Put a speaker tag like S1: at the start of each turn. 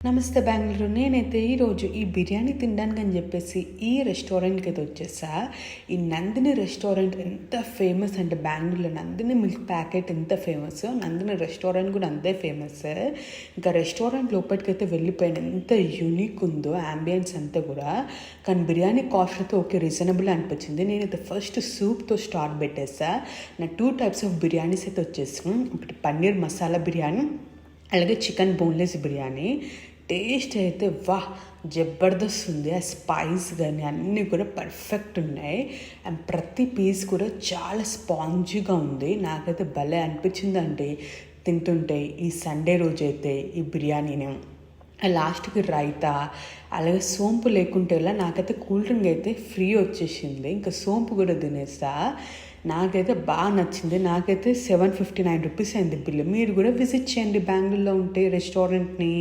S1: నమస్తే బెంగళూరు. నేనైతే ఈరోజు ఈ బిర్యానీ తినడానికి అని చెప్పేసి ఈ రెస్టారెంట్కి అయితే వచ్చేసా. ఈ నందిని రెస్టారెంట్ ఎంత ఫేమస్ అంటే బెంగళూరులో నందిని మిల్క్ ప్యాకెట్ ఎంత ఫేమస్, నందిని రెస్టారెంట్ కూడా అంతే ఫేమస్. ఇంకా రెస్టారెంట్ లోపలికి అయితే వెళ్ళిపోయాను. ఎంత యూనిక్ ఉందో యాంబియన్స్ అంతా కూడా. కానీ బిర్యానీ కాస్ట్ అయితే ఓకే రీజనబుల్ అనిపించింది. నేనైతే ఫస్ట్ సూప్తో స్టార్ట్ పెట్టేసా. నాకు 2 టైప్స్ ఆఫ్ బిర్యానీస్ అయితే వచ్చేసాం. ఒకటి పన్నీర్ మసాలా బిర్యానీ, అలాగే చికెన్ బోన్లెస్ బిర్యానీ. టేస్ట్ అయితే జబర్దస్త్ ఉంది. ఆ స్పైస్ కానీ అన్నీ కూడా పర్ఫెక్ట్ ఉన్నాయి. అండ్ ప్రతి పీస్ కూడా చాలా స్పాంజీగా ఉంది. నాకైతే భలే అనిపించిందండి తింటుంటే. ఈ సండే రోజు అయితే ఈ బిర్యానీని లాస్ట్కి రైతా, అలాగే సోంపు లేకుంటే నాకైతే కూల్ డ్రింక్ అయితే ఫ్రీ వచ్చేసింది. ఇంకా సోంపు కూడా తినేస్తా. నాకైతే బాగా నచ్చింది. నాకైతే 759 రూపీస్ అయింది బిల్లు. మీరు కూడా విజిట్ చేయండి బెంగళూరులో ఉంటే రెస్టారెంట్ని.